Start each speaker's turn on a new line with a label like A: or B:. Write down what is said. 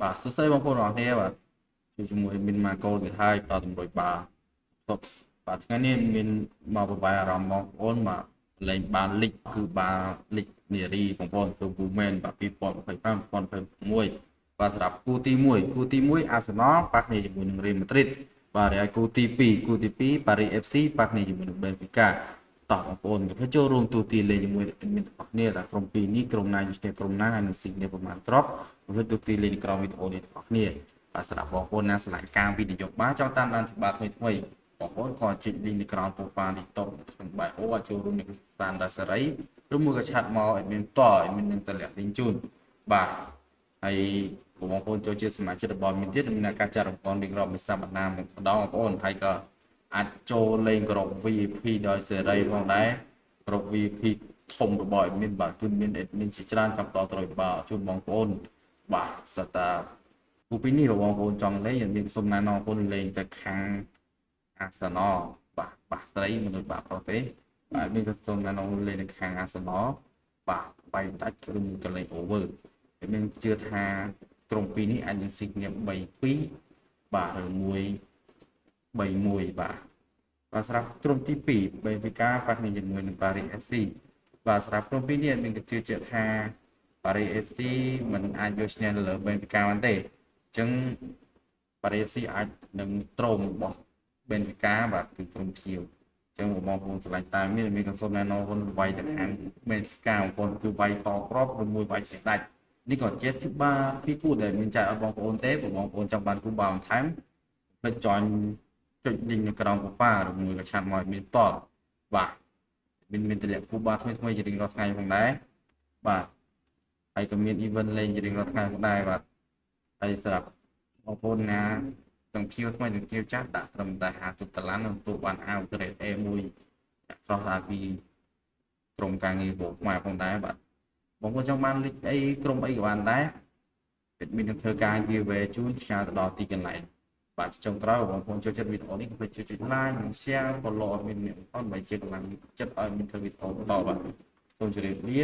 A: បាទសួស្តីបងប្អូនអរគ្នាបាទជួយជាមួយមីនម៉ាកូទៀតហើយដល់តម្រួយបាទសុខបាទថ្ងៃនេះមានមកប្របាយអារម្មណ៍បងប្អូនបាទលេងបានលីកគឺបានលីកនារីបងប្អូនគឺ Women បាទ2025 2026បាទសម្រាប់គូទី1អាសនលប៉ះគ្នាជាមួយនឹង Real Madrid បាទហើយគូទី2 Paris FC ប៉ះគ្នាជាមួយនឹង Benfica តោះបងប្អូនកុំភ្លេចចូលរួមទូទាត់លេងជាមួយមិត្តរបស់គ្នាតែក្រុមពីរនេះក្រុមណាយឈ្នះក្រុមណាហើយនឹងស៊ីគ្នាប្រមាណគ្រាប់កុំភ្លេចទូទាត់លេងក្រោមវីដេអូនេះរបស់គ្នាបាទសម្រាប់បងប្អូនណាឆ្លាញ់ការវិនិយោគបាទចង់តាមដានច្បាប់ថ្មីបងប្អូនក៏ចុចលីងនៅក្រោម profile TikTok ក្នុងបែបអូចូលរួមនឹងសានដាសេរីឬមួយក៏ឆាត់មកឲ្យមានតឲ្យមាននឹងតម្លាក់លីងជូនបាទហើយបងប្អូនចូលជាសមាជិករបស់មានទៀតមានការចាត់រំពងរៀងរាល់មួយសប្តាហ៍ម្ដងបងប្អូនហើយក៏អាចចូលលេងក្រុម VIP ដោយសេរីផងដែរក្រុម VIP ធំរបស់ admin បាទគឺមាន admin ជាច្រើនចាំតទៅបាទជូនបងប្អូនបាទសតាគូពីនេះបងប្អូនចង់លេងមានសុំណែនាំបងប្អូនលេងទៅខាងអាសនលបាទស្រីមនុស្សបាទប្រុសទេបាទមានសុំណែនាំលេងនៅខាងអាសនលបាទបាយដាច់ឬកលេង over ហើយមានជឿថាក្រុមពីរនេះអាចនឹងស៊ីគ្នា3-2បាទឬ1-3-1បាទសម្រាប់ក្រុមទី2 Benfica ប៉ះគ្នាជាមួយនឹង Paris FC បាទសម្រាប់ក្រុមពីរនេះមានជឿជាក់ថា Paris FC មិនអាចយកឈ្នះលើ Benfica បានទេអញ្ចឹង Paris FC អាចនឹងទ្រោមរបស់ Benfica បាទគឺក្រុមធៀវអញ្ចឹងបងប្អូនឆ្លាញ់តាមមានកំសុំណែនាំហ៊ុនវាយទៅខាង Benfica បងប្អូនគឺវាយតក្របឬមួយវាយឆ្ដាច់នេះក៏ជាបាពីគូដែលមានចែកឲ្យបងប្អូនទេបងប្អូនចង់បានគូបាបន្ថែមមិនចន់ចុចលីងនៅក្រោម profile ឬមួយក៏ឆាតមកមានតបាទមានតម្លាក់គូបាថ្មីជារៀងរាល់ថ្ងៃផងដែរបាទហើយក៏មាន event លេងជារៀងរាល់ថ្ងៃផងដែរបាទហើយសម្រាប់បងប្អូនណាទាំងភៀវថ្មីនិងភៀវចាស់ដាក់ត្រឹមតែ$50នឹងទទួលបានអាវ grade A1 ស្រស់ដល់ពីក្រុមការងារពួកខ្មែរផងដែរបាទបងប្អូនចង់បានលីកអីក្រុមអីក៏បានដែរមាននឹងធ្វើការ giveaway ជូនផ្សាយទៅដល់ទីកន្លែងបាទចុងក្រោយបងប្អូនចូលចិត្តវីដេអូនេះកុំភ្លេចចុច like និង share follow ឲ្យមានអត់បីជាកម្លាំងចិត្តឲ្យមានធ្វើវីដេអូបន្តបាទសូមជម្រាបលា